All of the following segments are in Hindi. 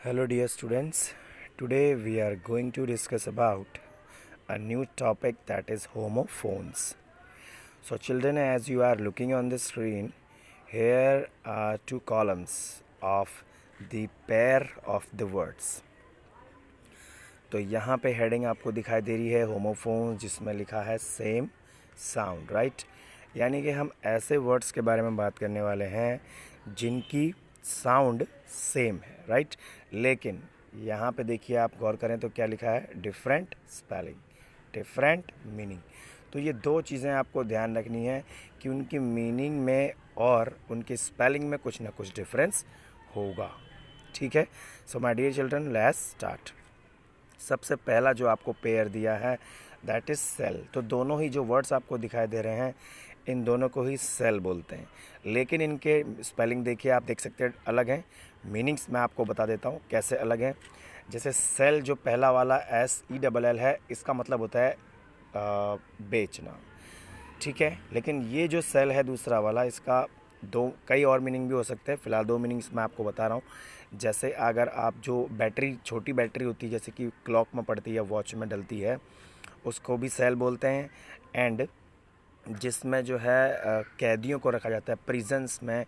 Hello dear students, today we are going to discuss about a new topic that is homophones. So children, as you are looking on the screen, here are two columns of the pair of the words. तो यहाँ पे हेडिंग आपको दिखाई दे रही है होमोफोन्स, जिसमें लिखा है सेम साउंड, राइट। यानी कि हम ऐसे वर्ड्स के बारे में बात करने वाले हैं जिनकी साउंड सेम है, राइट। लेकिन यहाँ पे देखिए, आप गौर करें तो क्या लिखा है, डिफरेंट स्पेलिंग, डिफरेंट मीनिंग। तो ये दो चीज़ें आपको ध्यान रखनी है कि उनकी मीनिंग में और उनकी स्पेलिंग में कुछ ना कुछ डिफरेंस होगा, ठीक है। So my dear children, let's start. सबसे पहला जो आपको पेयर दिया है दैट इज़ सेल। तो दोनों ही जो वर्ड्स आपको दिखाई दे रहे हैं, इन दोनों को ही सेल बोलते हैं, लेकिन इनके स्पेलिंग देखिए, आप देख सकते हैं अलग हैं। मीनिंग्स मैं आपको बता देता हूँ कैसे अलग हैं। जैसे सेल जो पहला वाला SELL है, इसका मतलब होता है बेचना, ठीक है। लेकिन ये जो सेल है दूसरा वाला, इसका कई और मीनिंग भी हो सकते हैं। फ़िलहाल दो मीनिंग्स मैं आपको बता रहा हूँ। जैसे अगर आप जो बैटरी, छोटी बैटरी होती है, जैसे कि क्लॉक में पड़ती है, वॉच में डलती है, उसको भी सेल बोलते हैं। एंड जिसमें जो है कैदियों को रखा जाता है, प्रिजन्स में,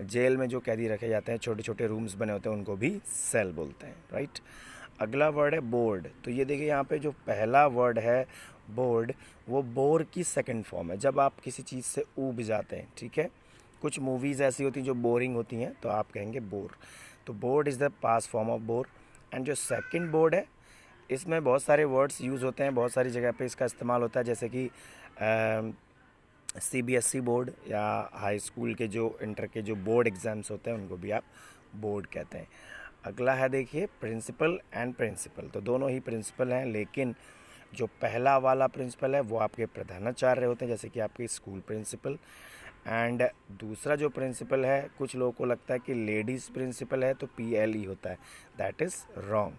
जेल में जो कैदी रखे जाते हैं, छोटे छोटे रूम्स बने होते हैं, उनको भी सेल बोलते हैं, राइट। अगला वर्ड है बोर्ड। तो ये देखिए, यहाँ पे जो पहला वर्ड है बोर्ड, वो बोर की सेकंड फॉर्म है, जब आप किसी चीज़ से ऊब जाते हैं, ठीक है। कुछ मूवीज़ ऐसी होती हैं जो बोरिंग होती हैं, तो आप कहेंगे बोर। तो board is the past form of bore. And जो सेकंड बोर्ड है, इसमें बहुत सारे वर्ड्स यूज़ होते हैं, बहुत सारी जगह पे इसका इस्तेमाल होता है। जैसे कि CBSE बोर्ड या हाई स्कूल के जो इंटर के जो बोर्ड एग्ज़ाम्स होते हैं, उनको भी आप बोर्ड कहते हैं। अगला है देखिए प्रिंसिपल एंड प्रिंसिपल। तो दोनों ही प्रिंसिपल हैं, लेकिन जो पहला वाला प्रिंसिपल है वो आपके प्रधानाचार्य होते हैं, जैसे कि आपके स्कूल प्रिंसिपल। एंड दूसरा जो प्रिंसिपल है, कुछ लोगों को लगता है कि लेडीज़ प्रिंसिपल है, तो PLE होता है। That is wrong.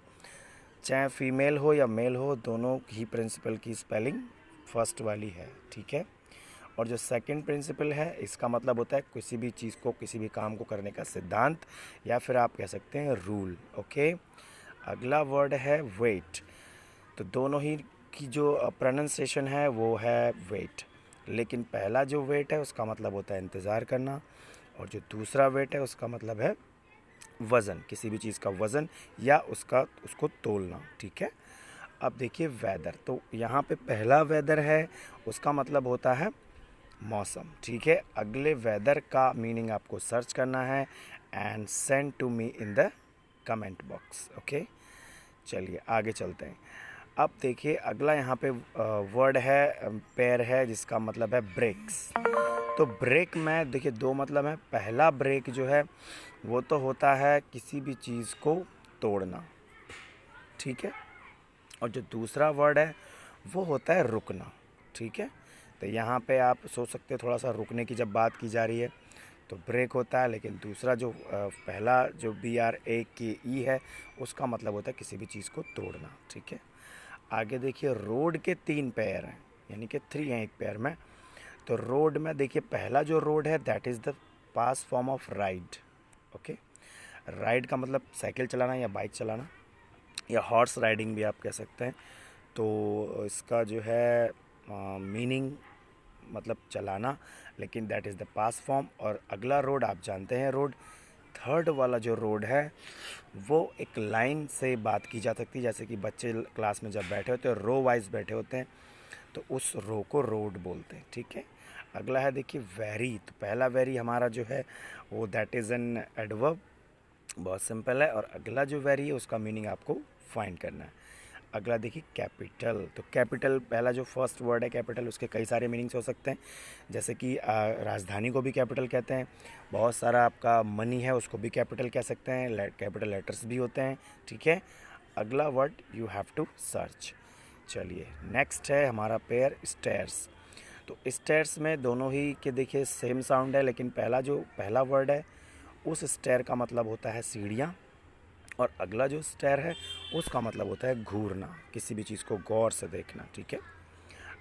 चाहे फीमेल हो या मेल हो, दोनों ही प्रिंसिपल की स्पेलिंग फर्स्ट वाली है, ठीक है। और जो सेकंड प्रिंसिपल है, इसका मतलब होता है किसी भी चीज़ को, किसी भी काम को करने का सिद्धांत, या फिर आप कह सकते हैं रूल, ओके। अगला वर्ड है वेट। तो दोनों ही की जो प्रोनाउंसिएशन है वो है वेट, लेकिन पहला जो वेट है उसका मतलब होता है इंतज़ार करना, और जो दूसरा वेट है उसका मतलब है वज़न, किसी भी चीज़ का वज़न या उसको तोलना, ठीक है। अब देखिए वेदर। तो यहाँ पे पहला वेदर है, उसका मतलब होता है मौसम, ठीक है। अगले वेदर का मीनिंग आपको सर्च करना है and send to me in the comment box, okay. चलिए आगे चलते हैं। अब देखिए अगला यहाँ पे वर्ड है, पेयर है, जिसका मतलब है ब्रेक्स। तो ब्रेक में देखिए दो मतलब है। पहला ब्रेक जो है वो तो होता है किसी भी चीज़ को तोड़ना, ठीक है। और जो दूसरा वर्ड है वो होता है रुकना, ठीक है। तो यहाँ पे आप सोच सकते हैं, थोड़ा सा रुकने की जब बात की जा रही है तो ब्रेक होता है, लेकिन दूसरा जो पहला जो BRAKE है, उसका मतलब होता है किसी भी चीज़ को तोड़ना, ठीक है। आगे देखिए रोड के 3 पैर हैं, यानी कि 3 हैं एक पैर में। तो रोड में देखिए पहला जो रोड है that is the past form of ride, okay. Ride का मतलब साइकिल चलाना या बाइक चलाना, या हॉर्स राइडिंग भी आप कह सकते हैं। तो इसका जो है मीनिंग मतलब चलाना, लेकिन that is the past form. और अगला रोड आप जानते हैं, रोड थर्ड वाला जो रोड है वो एक लाइन से बात की जा सकती है। जैसे कि बच्चे क्लास में जब बैठे होते हैं, रो वाइज बैठे होते हैं, तो उस रो को रोड बोलते हैं, ठीक है। अगला है देखिए वेरी। तो पहला वेरी हमारा जो है वो दैट इज़ एन एडवर्ब, बहुत सिंपल है। और अगला जो वेरी है उसका मीनिंग आपको फाइंड करना है। अगला देखिए कैपिटल। तो कैपिटल, पहला जो फर्स्ट वर्ड है कैपिटल, उसके कई सारे मीनिंग्स हो सकते हैं। जैसे कि राजधानी को भी कैपिटल कहते हैं। बहुत सारा आपका मनी है, उसको भी कैपिटल कह सकते हैं। कैपिटल लेटर्स भी होते हैं, ठीक है। अगला word you have to search. चलिए नेक्स्ट है हमारा पेयर स्टेयर्स। तो स्टेयर्स में दोनों ही के देखिए सेम साउंड है, लेकिन पहला वर्ड है, उस स्टेयर का मतलब होता है सीढ़ियाँ, और अगला जो स्टेयर है उसका मतलब होता है घूरना, किसी भी चीज़ को गौर से देखना, ठीक है।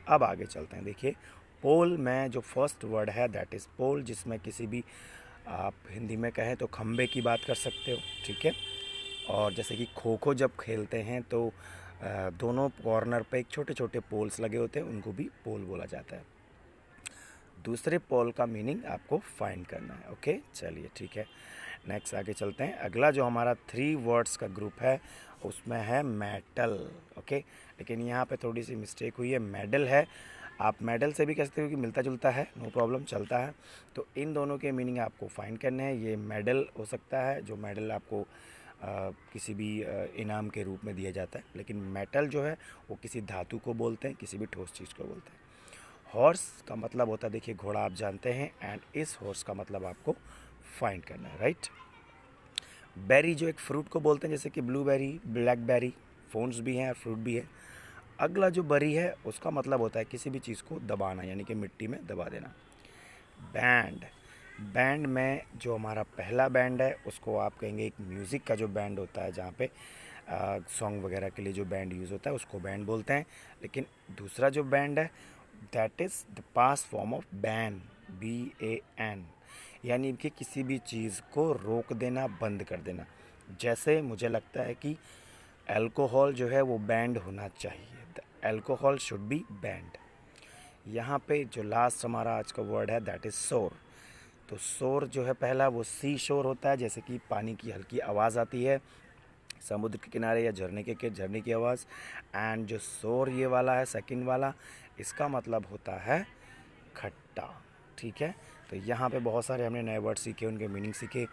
अब आगे चलते हैं। देखिए पोल में जो फर्स्ट वर्ड है दैट इज़ पोल, जिसमें किसी भी आप हिंदी में कहें तो खम्बे की बात कर सकते हो, ठीक है। और जैसे कि खो खो जब खेलते हैं तो दोनों कॉर्नर पे एक छोटे छोटे पोल्स लगे होते हैं, उनको भी पोल बोला जाता है। दूसरे पोल का मीनिंग आपको फाइंड करना है। ओके, चलिए ठीक है, नेक्स्ट आगे चलते हैं। अगला जो हमारा 3 वर्ड्स का ग्रुप है उसमें है मेटल। ओके, लेकिन यहाँ पे थोड़ी सी मिस्टेक हुई है, मेडल है। आप मेडल से भी कह सकते हो कि मिलता जुलता है, नो प्रॉब्लम, चलता है। तो इन दोनों के मीनिंग आपको फाइंड करने हैं। ये मेडल हो सकता है, जो मेडल आपको किसी भी इनाम के रूप में दिया जाता है, लेकिन मेटल जो है वो किसी धातु को बोलते हैं, किसी भी ठोस चीज़ को बोलते हैं। हॉर्स का मतलब होता है, देखिए घोड़ा आप जानते हैं, एंड इस हॉर्स का मतलब आपको फाइंड करना है, राइट। बेरी जो एक फ्रूट को बोलते हैं, जैसे कि ब्लूबेरी, ब्लैकबेरी, फोन्स भी हैं और फ्रूट भी है। अगला जो बरी है उसका मतलब होता है किसी भी चीज़ को दबाना, यानी कि मिट्टी में दबा देना। बैंड, बैंड में जो हमारा पहला बैंड है उसको आप कहेंगे एक म्यूज़िक का जो बैंड होता है, जहाँ पे सॉन्ग वगैरह के लिए जो बैंड यूज़ होता है उसको बैंड बोलते हैं। लेकिन दूसरा जो बैंड है that is the past form of ban, BAN, यानी कि किसी भी चीज़ को रोक देना, बंद कर देना। जैसे मुझे लगता है कि अल्कोहल जो है वो बैंड होना चाहिए, the alcohol should be band. यहाँ पे जो लास्ट हमारा आज का वर्ड है दैट इज़ शोर। तो शोर जो है पहला वो सी शोर होता है, जैसे कि पानी की हल्की आवाज़ आती है समुद्र के किनारे या झरने की आवाज़। एंड जो शोर ये वाला है सेकंड वाला, इसका मतलब होता है खट्टा। ठीक है, तो यहाँ पे बहुत सारे हमने नए वर्ड सीखे, उनके मीनिंग सीखे।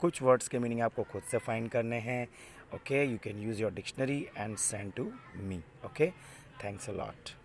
कुछ वर्ड्स के मीनिंग आपको खुद से फाइंड करने हैं। Okay, you can use your dictionary and send to me. Okay, thanks a lot.